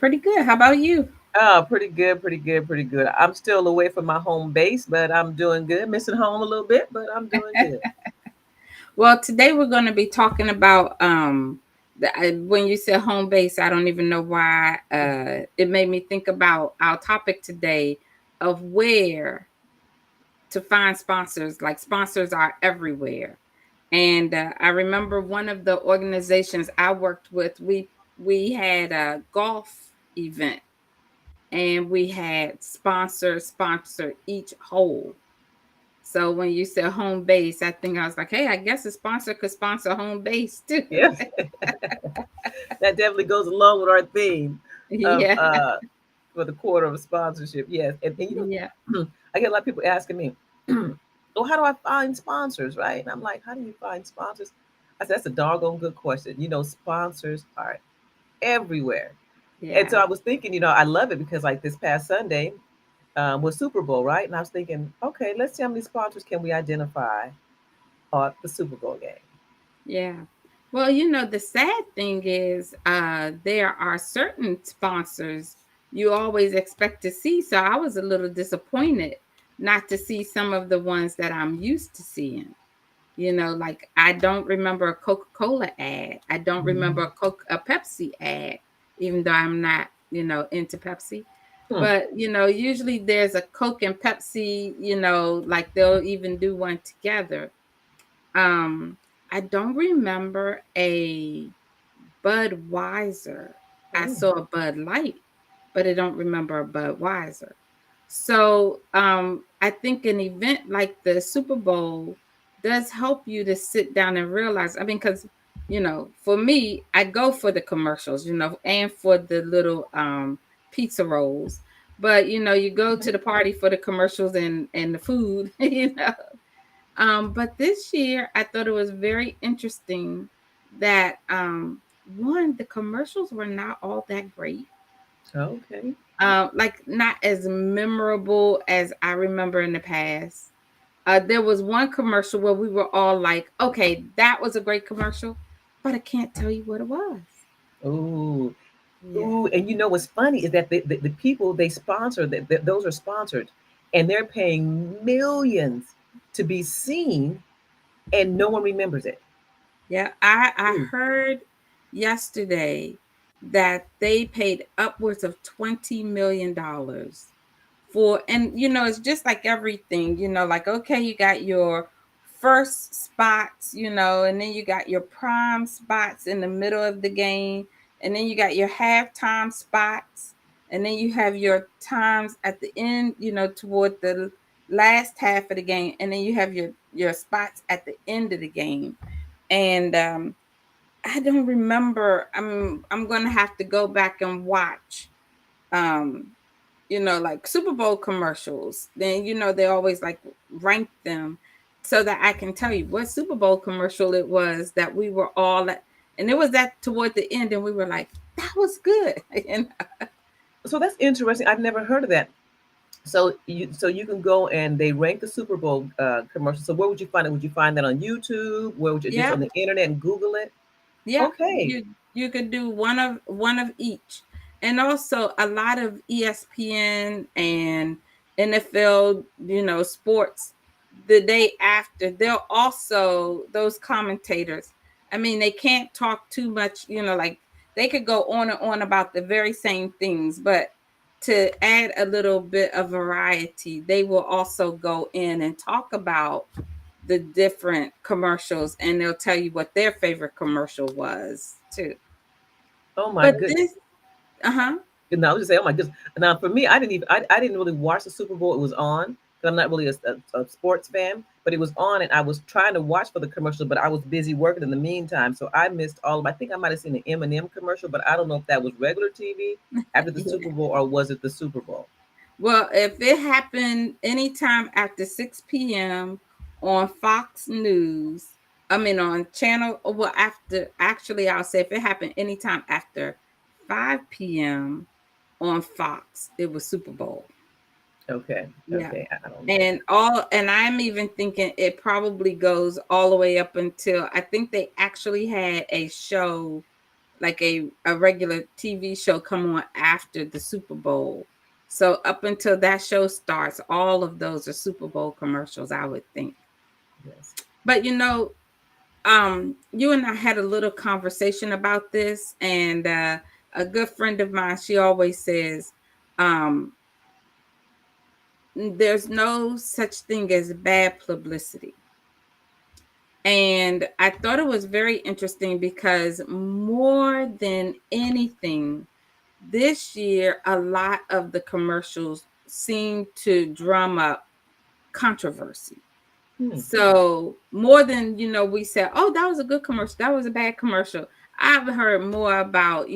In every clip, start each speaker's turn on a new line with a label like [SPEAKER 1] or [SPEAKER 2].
[SPEAKER 1] Pretty good. How about you?
[SPEAKER 2] Oh, pretty good, pretty good, pretty good. I'm still away from my home base, but I'm doing good. Missing home a little bit, but I'm doing good.
[SPEAKER 1] Well, today we're going to be talking about when you said home base, I don't even know why it made me think about our topic today of where to find sponsors. Like sponsors are everywhere. And I remember one of the organizations I worked with, we had a golf event and we had sponsor each hole. So when you said home base, I think I was like, hey, I guess a sponsor could sponsor home base too.
[SPEAKER 2] Yes, that definitely goes along with our theme of
[SPEAKER 1] Yeah,
[SPEAKER 2] for the quarter of sponsorship. Yes, and
[SPEAKER 1] yeah,
[SPEAKER 2] I get a lot of people asking me, "Oh, how do I find sponsors?" Right? And I'm like, "How do you find sponsors?" I said, "That's a doggone good question." Sponsors are everywhere. And so
[SPEAKER 1] yeah,
[SPEAKER 2] I was thinking, I love it because like this past Sunday was Super Bowl, right? And I was thinking, okay, let's see how many sponsors can we identify at the Super Bowl game.
[SPEAKER 1] yeah. Well, the sad thing is there are certain sponsors you always expect to see. So I was a little disappointed not to see some of the ones that I'm used to seeing. Like I don't remember a Coca-Cola ad. I don't remember
[SPEAKER 2] Mhm.
[SPEAKER 1] a Pepsi ad, even though I'm not, into Pepsi.
[SPEAKER 2] Hmm.
[SPEAKER 1] But, usually there's a Coke and Pepsi, like they'll even do one together. Um, I don't remember a Budweiser. I
[SPEAKER 2] Oh,
[SPEAKER 1] saw a Bud Light, but I don't remember a Budweiser. So I think an event like the Super Bowl does help you to sit down and realize. I mean, because for me, I go for the commercials, and for the little pizza rolls. But you go to the party for the commercials and the food, But this year, I thought it was very interesting that one, the commercials were not all that great.
[SPEAKER 2] okay.
[SPEAKER 1] Like not as memorable as I remember in the past. There was one commercial where we were all like, "Okay, that was a great commercial," but I can't tell you what it was.
[SPEAKER 2] Ooh,
[SPEAKER 1] Yeah,
[SPEAKER 2] ooh, and you know what's funny is that the people they sponsor, that those are sponsored, and they're paying millions to be seen, and no one remembers it.
[SPEAKER 1] yeah. I
[SPEAKER 2] Ooh.
[SPEAKER 1] heard yesterday that they paid upwards of $20 million for, and it's just like everything, like okay, you got your first spots, and then you got your prime spots in the middle of the game, and then you got your halftime spots, and then you have your times at the end, toward the last half of the game, and then you have your spots at the end of the game. And I don't remember. I'm gonna have to go back and watch um like Super Bowl commercials. Then they always like rank them so that I can tell you what Super Bowl commercial it was that we were all at, and it was that toward the end, and we were like, that was good. And
[SPEAKER 2] So that's interesting. I've never heard of that. So you can go and they rank the Super Bowl commercial. So where would you find it? Would you find that on YouTube? Where would you just
[SPEAKER 1] yeah,
[SPEAKER 2] on the internet and Google it?
[SPEAKER 1] yeah,
[SPEAKER 2] Okay.
[SPEAKER 1] you could do one of each, and also a lot of ESPN and NFL, sports. The day after, they'll also those commentators. I mean, they can't talk too much, like they could go on and on about the very same things, but to add a little bit of variety, they will also go in and talk about the different commercials, and they'll tell you what their favorite commercial was too.
[SPEAKER 2] Oh my
[SPEAKER 1] But
[SPEAKER 2] goodness.
[SPEAKER 1] this, uh-huh.
[SPEAKER 2] And I was just saying, oh my goodness. Now for me, I didn't really watch the Super Bowl. It was on because I'm not really a sports fan, but it was on, and I was trying to watch for the commercial, but I was busy working in the meantime, so I missed all of. I think I might have seen an M&M commercial, but I don't know if that was regular TV after the
[SPEAKER 1] Yeah.
[SPEAKER 2] Super Bowl or was it the Super Bowl?
[SPEAKER 1] Well, if it happened anytime after 6 p.m. on Fox News, I mean on channel, well, after, actually I'll say if it happened anytime after 5 p.m. on Fox, it was Super Bowl.
[SPEAKER 2] Okay,
[SPEAKER 1] Yeah.
[SPEAKER 2] okay, I don't know.
[SPEAKER 1] And I'm even thinking it probably goes all the way up until, I think they actually had a show like a regular TV show come on after the Super Bowl. So up until that show starts, all of those are Super Bowl commercials, I would think.
[SPEAKER 2] Yes.
[SPEAKER 1] But you and I had a little conversation about this, and a good friend of mine, she always says, um, there's no such thing as bad publicity. And I thought it was very interesting because more than anything, this year, a lot of the commercials seem to drum up controversy.
[SPEAKER 2] Hmm.
[SPEAKER 1] So more than, we said, oh, that was a good commercial, that was a bad commercial. I've heard more about,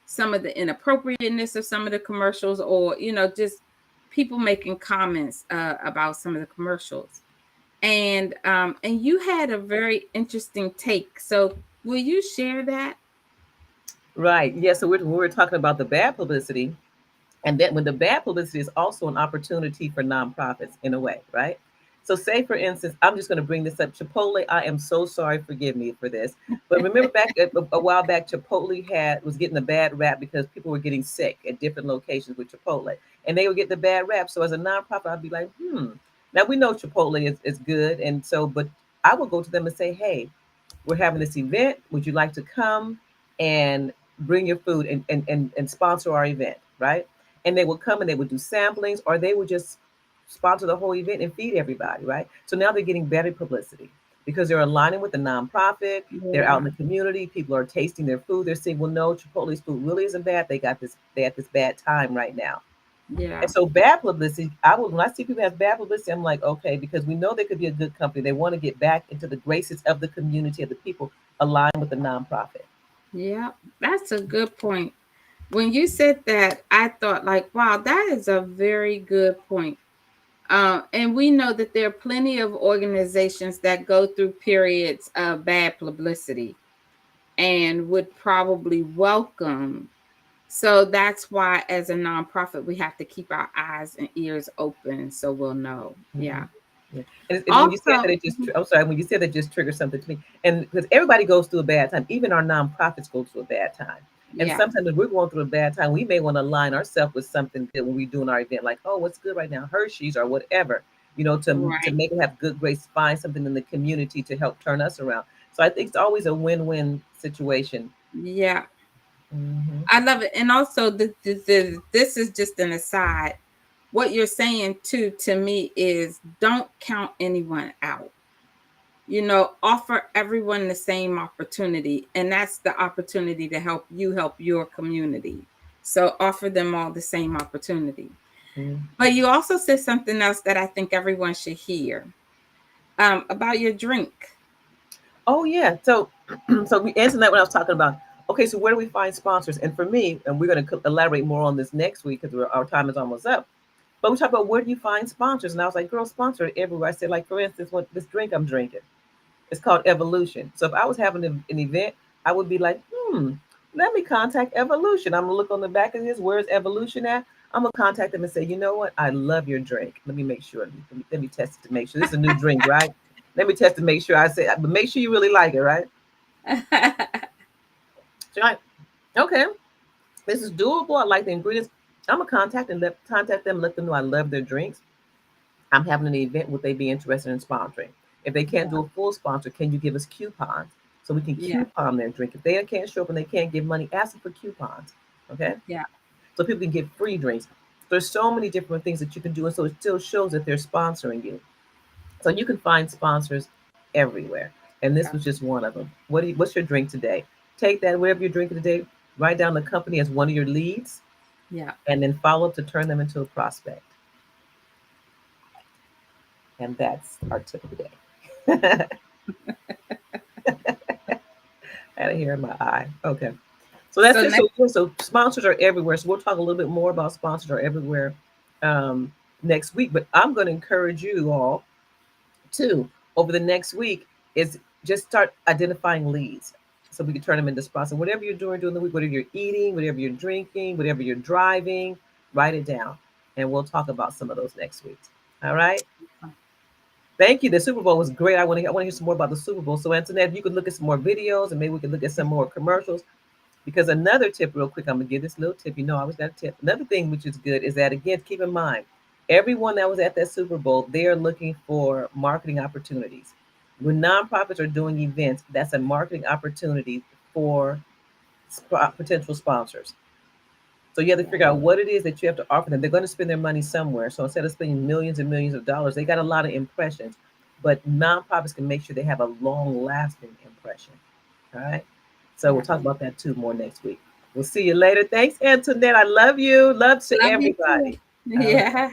[SPEAKER 1] some of the inappropriateness of some of the commercials, or, just people making comments about some of the commercials. And you had a very interesting take. So will you share that?
[SPEAKER 2] Right. Yeah. So we're talking about the bad publicity, and then when the bad publicity is also an opportunity for nonprofits in a way, right? So, say for instance, I'm just going to bring this up. Chipotle, I am so sorry, forgive me for this, but remember back a while back, Chipotle was getting a bad rap because people were getting sick at different locations with Chipotle, and they were getting the bad rap. So, as a nonprofit, I'd be like, Now we know Chipotle is good, and so, but I would go to them and say, hey, we're having this event. Would you like to come and bring your food and sponsor our event, right? And they would come and they would do samplings, or they would just sponsor the whole event and feed everybody, right? So now they're getting better publicity because they're aligning with the nonprofit. They're out in
[SPEAKER 1] Yeah,
[SPEAKER 2] the community. People are tasting their food. They're saying, well, no, Chipotle's food really isn't bad. They had this bad time right now.
[SPEAKER 1] yeah,
[SPEAKER 2] And so bad publicity, when I see people have bad publicity, I'm like, okay, because we know they could be a good company. They want to get back into the graces of the community, of the people aligned with the nonprofit.
[SPEAKER 1] yeah. That's a good point. When you said that, I thought like, wow, that is a very good point. And we know that there are plenty of organizations that go through periods of bad publicity and would probably welcome. So that's why, as a nonprofit, we have to keep our eyes and ears open so we'll know. Yeah.
[SPEAKER 2] Mhm. Yeah. And when you said that,
[SPEAKER 1] Also,
[SPEAKER 2] I'm sorry, when you said that, just triggered something to me. And because everybody goes through a bad time, even our nonprofits go through a bad time. And
[SPEAKER 1] yeah,
[SPEAKER 2] sometimes if we're going through a bad time, we may want to align ourselves with something good when we're doing our event, like, oh, what's good right now? Hershey's or whatever, to
[SPEAKER 1] right.
[SPEAKER 2] make it have good grace, find something in the community to help turn us around. So I think it's always a win-win situation.
[SPEAKER 1] Yeah.
[SPEAKER 2] Hmm.
[SPEAKER 1] I love it. And also, this is just an aside. What you're saying too to me is don't count anyone out. Offer everyone the same opportunity, and that's the opportunity to help your community. So offer them all the same opportunity.
[SPEAKER 2] Hmm.
[SPEAKER 1] But you also said something else that I think everyone should hear, about your drink.
[SPEAKER 2] Oh yeah. So so we answered that when I was talking about. Okay, so where do we find sponsors? And for me, and we're going to elaborate more on this next week because our time is almost up. But we talk about where do you find sponsors? And I was like, girl, sponsor it everywhere. I said, like for instance, what this drink I'm drinking, it's called Evolution. So if I was having an event, I would be like, let me contact Evolution. I'm gonna look on the back of this. Where's Evolution at? I'm gonna contact them and say, you know what? I love your drink. Let me make sure. Let me test it to make sure this is a new drink, right? Let me test to make sure. I say, but make sure you really like it, right? So you're like, okay, this is doable. I like the ingredients. I'm gonna contact them, let them know I love their drinks. I'm having an event. Would they be interested in sponsoring? If they can't
[SPEAKER 1] Yeah,
[SPEAKER 2] do a full sponsor, can you give us coupons so we can
[SPEAKER 1] yeah,
[SPEAKER 2] coupon their drink? If they can't show up and they can't give money, ask them for coupons. Okay,
[SPEAKER 1] yeah.
[SPEAKER 2] so people can get free drinks. There's so many different things that you can do, and so it still shows that they're sponsoring you. So you can find sponsors everywhere, and this
[SPEAKER 1] Yeah,
[SPEAKER 2] was just one of them. What's your drink today? Take that whatever you're drinking today. Write down the company as one of your leads,
[SPEAKER 1] yeah.
[SPEAKER 2] and then follow up to turn them into a prospect. And that's our tip of the day. I had a hair in my eye. Okay. So that's
[SPEAKER 1] So
[SPEAKER 2] it.
[SPEAKER 1] next,
[SPEAKER 2] So sponsors are everywhere. So we'll talk a little bit more about sponsors are everywhere um, next week. But I'm going to encourage you all to, over the next week, is just start identifying leads so we can turn them into sponsors. Whatever you're doing during the week, whatever you're eating, whatever you're drinking, whatever you're driving, write it down. And we'll talk about some of those next week. All right. Thank you. The Super Bowl was great. I want to hear some more about the Super Bowl. So Antoinette, if you could look at some more videos and maybe we can look at some more commercials. Because another tip, real quick, I'm gonna give this little tip. I always got a tip. Another thing which is good is that, again, keep in mind, everyone that was at that Super Bowl, they are looking for marketing opportunities. When nonprofits are doing events, that's a marketing opportunity for potential sponsors. So you have to
[SPEAKER 1] Yeah.
[SPEAKER 2] figure out what it is that you have to offer them. They're going to spend their money somewhere. So instead of spending millions and millions of dollars, they got a lot of impressions. But nonprofits can make sure they have a long lasting impression. All right. So we'll
[SPEAKER 1] Yeah.
[SPEAKER 2] talk about that too more next week. We'll see you later. Thanks, Antoinette. I love you. Love to
[SPEAKER 1] Love you too.
[SPEAKER 2] everybody. All right.
[SPEAKER 1] Yeah.